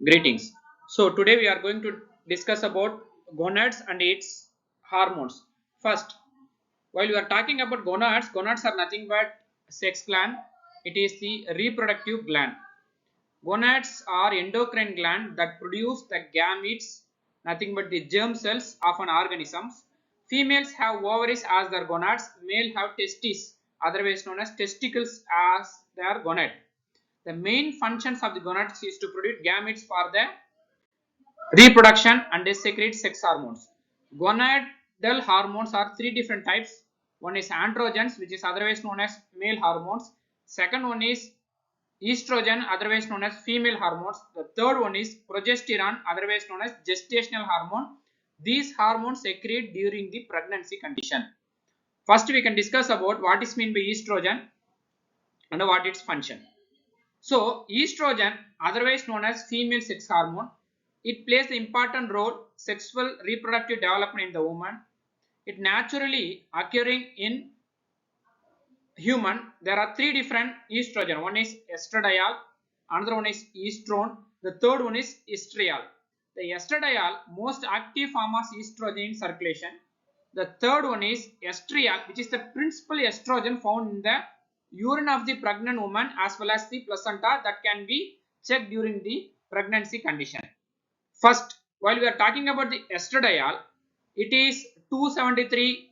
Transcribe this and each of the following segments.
Greetings. So today we are going to discuss about gonads and its hormones. First, while we are talking about gonads, gonads are nothing but sex gland. It is the reproductive gland. Gonads are endocrine gland that produce the gametes, nothing but the germ cells of an organism. Females have ovaries as their gonads. Male have testes, otherwise known as testicles, as their gonad. The main functions of the gonads is to produce gametes for the reproduction and they secrete sex hormones. Gonadal hormones are three different types. One is androgens, which is otherwise known as male hormones. Second one is estrogen, otherwise known as female hormones. The third one is progesterone, otherwise known as gestational hormone. These hormones secrete during the pregnancy condition. First, we can discuss about what is meant by estrogen and what its function. So, estrogen, otherwise known as female sex hormone, it plays an important role sexual reproductive development in the woman. It naturally occurring in human. There are three different estrogen. One is estradiol, another one is estrone, the third one is estriol. The estradiol, most active form of estrogen in circulation. The third one is estriol, which is the principal estrogen found in the urine of the pregnant woman as well as the placenta that can be checked during the pregnancy condition. First, while we are talking about the estradiol, it is 273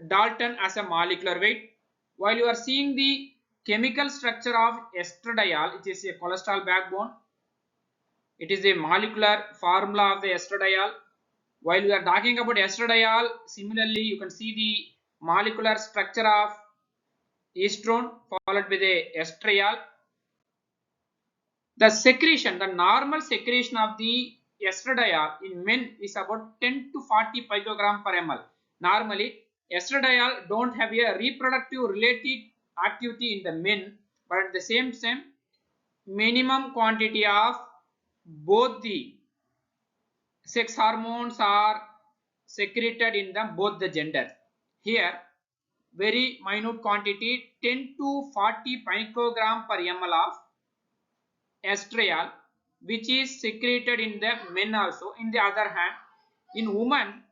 Dalton as a molecular weight. While you are seeing the chemical structure of estradiol, it is a cholesterol backbone. It is a molecular formula of the estradiol. While we are talking about estradiol, similarly you can see the molecular structure of estrone followed by the estriol. The secretion, the normal secretion of the estradiol in men is about 10 to 40 picogram per ml. Normally, estradiol don't have a reproductive related activity in the men, but at the same time, minimum quantity of both the sex hormones are secreted in the both the gender. Here, very minute quantity 10 to 40 picogram per ml of estriol, which is secreted in the men also. In the other hand, in woman,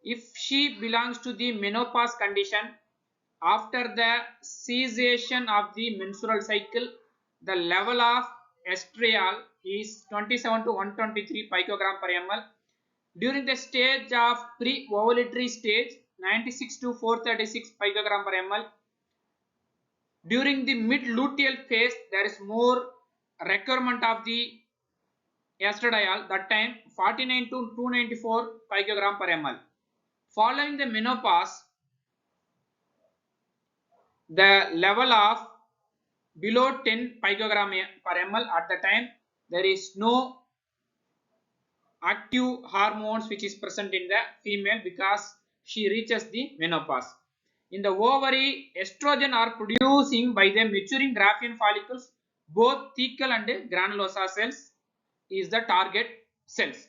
if she belongs to the menopause condition, after the cessation of the menstrual cycle, the level of estriol is 27 to 123 picogram per ml. During the stage of pre-ovulatory stage, 96 to 436 picogram per ml. During the mid-luteal phase, there is more requirement of the estradiol, that time 49 to 294 picogram per ml. Following the menopause, the level of below 10 picogram per ml at the time, there is no active hormones which is present in the female because she reaches the menopause. In the ovary, estrogen are producing by the maturing Graafian follicles, both thecal and granulosa cells is the target cells.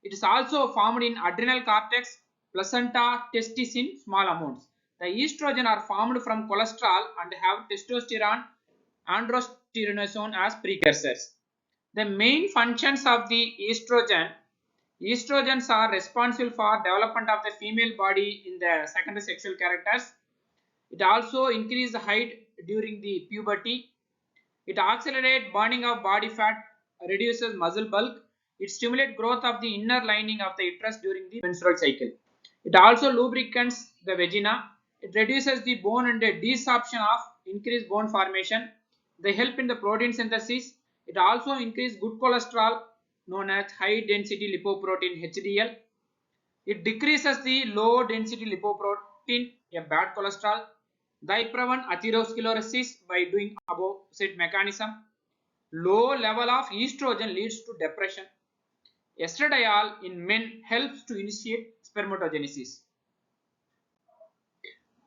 It is also formed in adrenal cortex, placenta, testis in small amounts. The estrogen are formed from cholesterol and have testosterone, androstenedione as precursors. The main functions of the estrogens are responsible for development of the female body in the secondary sexual characters. It also increases the height during the puberty. It accelerates burning of body fat, reduces muscle bulk. It stimulates growth of the inner lining of the uterus during the menstrual cycle. It also lubricates the vagina. It reduces the bone and the desorption of increased bone formation. They help in the protein synthesis. It also increases good cholesterol known as high density lipoprotein HDL. It decreases the low density lipoprotein, a bad cholesterol. They prevent atherosclerosis by doing above said mechanism. Low level of estrogen leads to depression. Estradiol in men helps to initiate spermatogenesis.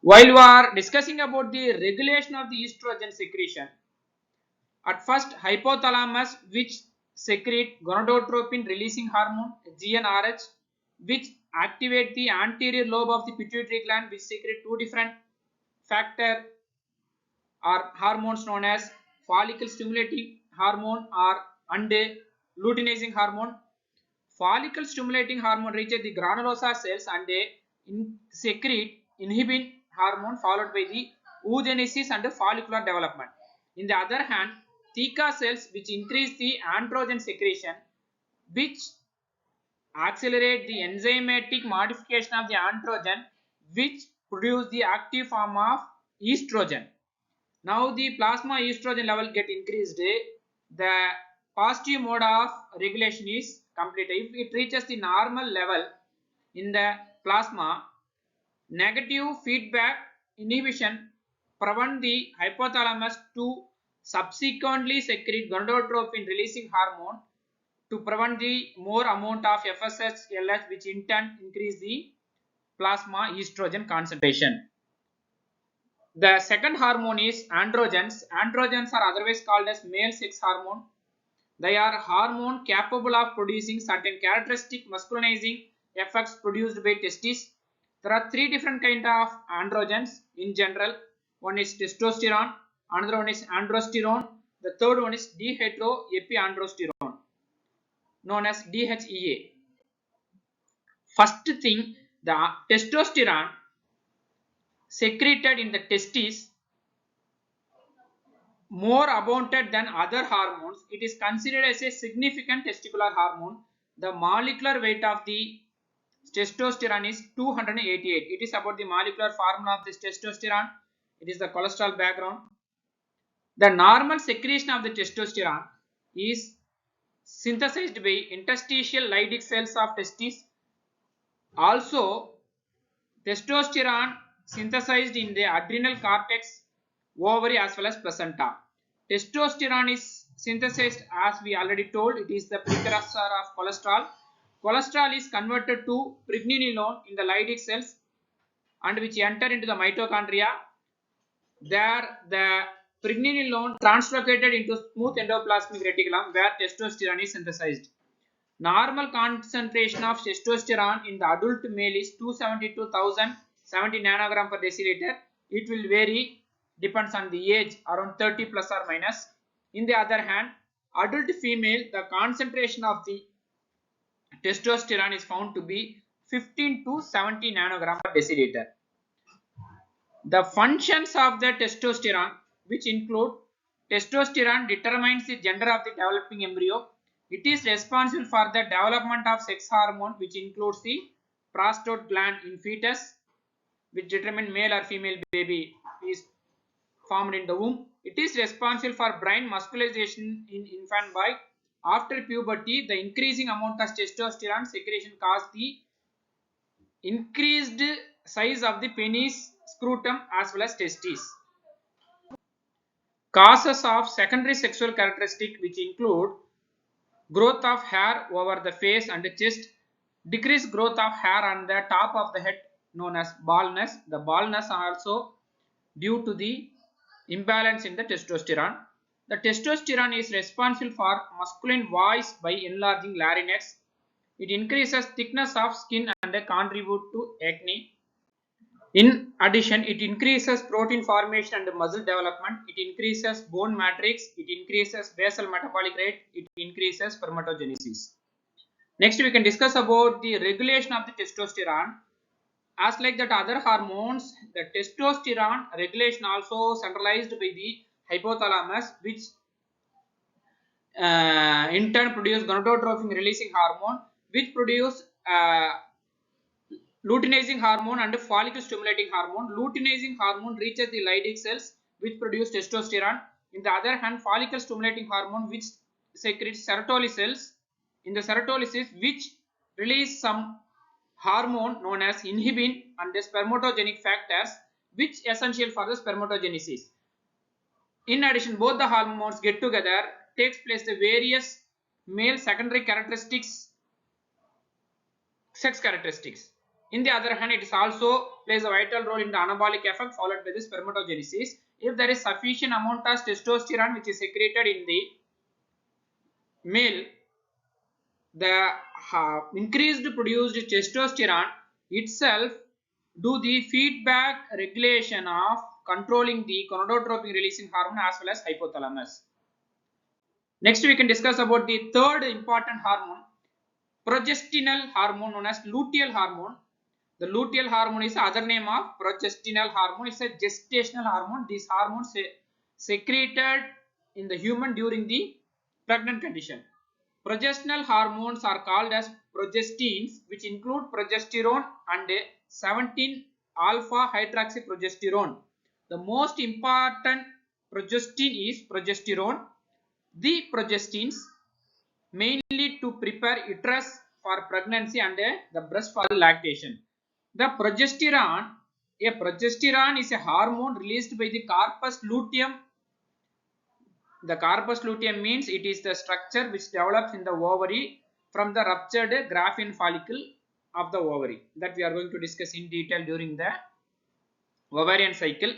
While we are discussing about the regulation of the estrogen secretion, at first hypothalamus which secrete gonadotropin releasing hormone GnRH, which activate the anterior lobe of the pituitary gland, which secrete two different factor or hormones known as follicle stimulating hormone or and luteinizing hormone. Follicle stimulating hormone reaches the granulosa cells and they secrete inhibin hormone followed by the oogenesis and follicular development. In the other hand, theca cells which increase the androgen secretion which accelerate the enzymatic modification of the androgen which produce the active form of estrogen. Now the plasma estrogen level get increased. The positive mode of regulation is completed. If it reaches the normal level in the plasma, negative feedback inhibition prevent the hypothalamus to subsequently secrete gonadotropin releasing hormone to prevent the more amount of FSH LH which in turn increase the plasma estrogen concentration. The second hormone is androgens. Androgens are otherwise called as male sex hormone. They are hormone capable of producing certain characteristic masculinizing effects produced by testes. There are three different kinds of androgens in general. One is testosterone, another one is androsterone, the third one is dehydroepiandrosterone known as DHEA. First thing, the testosterone secreted in the testes more abundant than other hormones. It is considered as a significant testicular hormone. The molecular weight of the testosterone is 288. It is about the molecular formula of this testosterone. It is the cholesterol background. The normal secretion of the testosterone is synthesized by interstitial Leydig cells of testes. Also, testosterone synthesized in the adrenal cortex, ovary as well as placenta. Testosterone is synthesized as we already told. It is the precursor of cholesterol. Cholesterol is converted to pregnenolone in the Leydig cells and which enter into the mitochondria. There the pregnenolone translocated into smooth endoplasmic reticulum where testosterone is synthesized. Normal concentration of testosterone in the adult male is 270 to 1070 nanogram per deciliter. It will vary, depends on the age, around 30 plus or minus. In the other hand, adult female, the concentration of the testosterone is found to be 15 to 70 nanogram per deciliter. The functions of the testosterone, which include testosterone determines the gender of the developing embryo. It is responsible for the development of sex hormone, which includes the prostate gland in fetus, which determine male or female baby is formed in the womb. It is responsible for brain muscularization in infant boy. After puberty, the increasing amount of testosterone secretion causes the increased size of the penis, scrotum as well as testes. Causes of secondary sexual characteristic which include growth of hair over the face and the chest, decreased growth of hair on the top of the head known as baldness. The baldness are also due to the imbalance in the testosterone. The testosterone is responsible for masculine voice by enlarging larynx. It increases thickness of skin and contribute to acne. In addition, it increases protein formation and muscle development. It increases bone matrix. It increases basal metabolic rate. It increases spermatogenesis. Next, we can discuss about the regulation of the testosterone. As like that other hormones, the testosterone regulation also centralized by the hypothalamus, which in turn produce gonadotropin releasing hormone, which produce luteinizing hormone and follicle stimulating hormone. Luteinizing hormone reaches the Leydig cells which produce testosterone. In the other hand, follicle stimulating hormone which secretes serotolys cells in the serotolysis which release some hormone known as inhibin and the spermatogenic factors which essential for the spermatogenesis. In addition, both the hormones get together takes place the various male secondary characteristics, sex characteristics. In the other hand, it is also plays a vital role in the anabolic effect followed by the spermatogenesis. If there is sufficient amount of testosterone which is secreted in the male, the increased produced testosterone itself do the feedback regulation of controlling the gonadotropin releasing hormone as well as hypothalamus. Next we can discuss about the third important hormone, progesterone hormone known as luteal hormone. The luteal hormone is the other name of progesterone hormone. It's a gestational hormone. These hormones secreted in the human during the pregnant condition. Progesterone hormones are called as progestins, which include progesterone and 17 alpha hydroxyprogesterone. The most important progestin is progesterone. The progestins mainly to prepare uterus for pregnancy and the breast for lactation. The progesterone is a hormone released by the corpus luteum. The corpus luteum means it is the structure which develops in the ovary from the ruptured graphene follicle of the ovary, that we are going to discuss in detail during the ovarian cycle.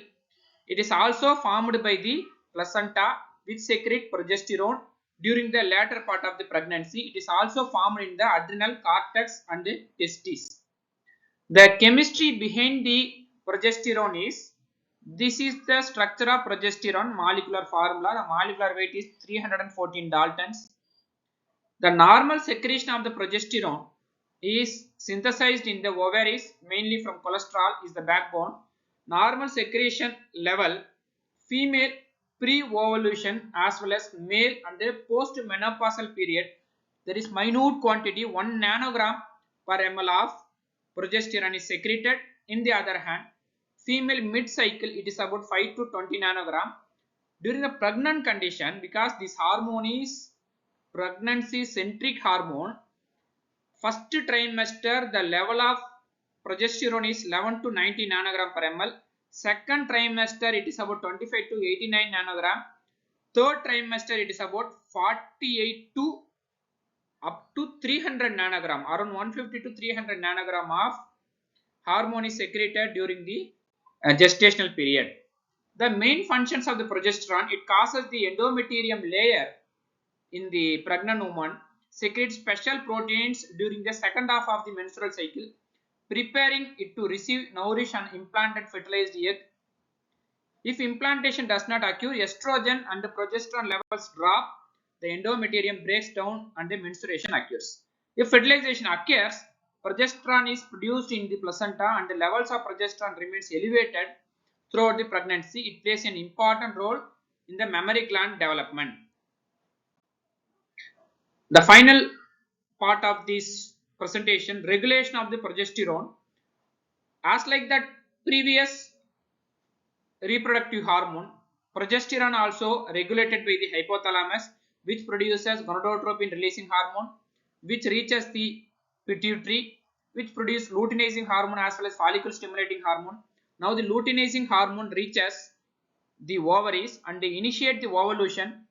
It is also formed by the placenta which secrete progesterone during the latter part of the pregnancy. It is also formed in the adrenal cortex and the testes. The chemistry behind the progesterone is, this is the structure of progesterone molecular formula. The molecular weight is 314 Daltons. The normal secretion of the progesterone is synthesized in the ovaries mainly from cholesterol is the backbone. Normal secretion level, female pre-ovulation as well as male and the post-menopausal period, there is minute quantity 1 nanogram per ml of progesterone is secreted. In the other hand, female mid-cycle it is about 5 to 20 nanogram. During the pregnant condition, because this hormone is pregnancy centric hormone, first trimester the level of progesterone is 11 to 90 nanogram per ml. Second trimester it is about 25 to 89 nanogram. Third trimester it is about 48 to up to 300 nanogram, around 150 to 300 nanogram of hormone is secreted during the gestational period. The main functions of the progesterone, it causes the endometrium layer in the pregnant woman, secretes special proteins during the second half of the menstrual cycle, preparing it to receive, nourish and implanted fertilized egg. If implantation does not occur, estrogen and the progesterone levels drop, the endometrium breaks down and the menstruation occurs. If fertilization occurs, progesterone is produced in the placenta and the levels of progesterone remains elevated throughout the pregnancy. It plays an important role in the mammary gland development. The final part of this presentation, regulation of the progesterone. As like that previous reproductive hormone, progesterone also regulated by the hypothalamus, which produces gonadotropin releasing hormone, which reaches the pituitary, which produces luteinizing hormone as well as follicle stimulating hormone. Now the luteinizing hormone reaches the ovaries and they initiate the ovulation,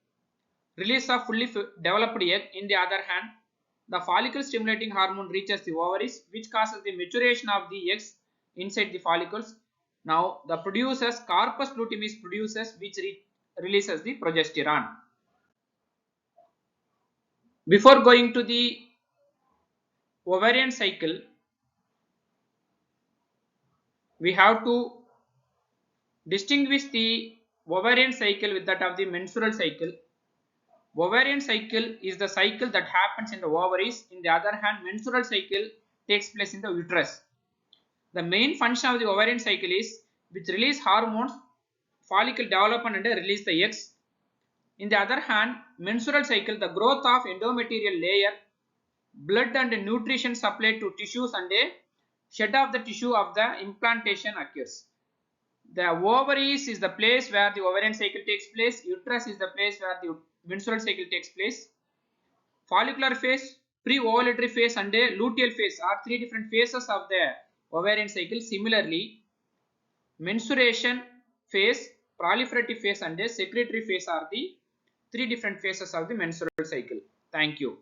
release of fully developed egg. In the other hand, the follicle stimulating hormone reaches the ovaries, which causes the maturation of the eggs inside the follicles. Now the producers, corpus luteum is produces, which releases the progesterone. Before going to the ovarian cycle, we have to distinguish the ovarian cycle with that of the menstrual cycle. Ovarian cycle is the cycle that happens in the ovaries. In the other hand, menstrual cycle takes place in the uterus. The main function of the ovarian cycle is which release hormones, follicle development and release the eggs. In the other hand, menstrual cycle, the growth of endometrial layer, blood and nutrition supply to tissues and a shed of the tissue of the implantation occurs. The ovaries is the place where the ovarian cycle takes place. Uterus is the place where the menstrual cycle takes place. Follicular phase, pre-ovulatory phase and a luteal phase are three different phases of the ovarian cycle. Similarly, menstruation phase, proliferative phase and a secretory phase are the three different phases of the menstrual cycle. Thank you.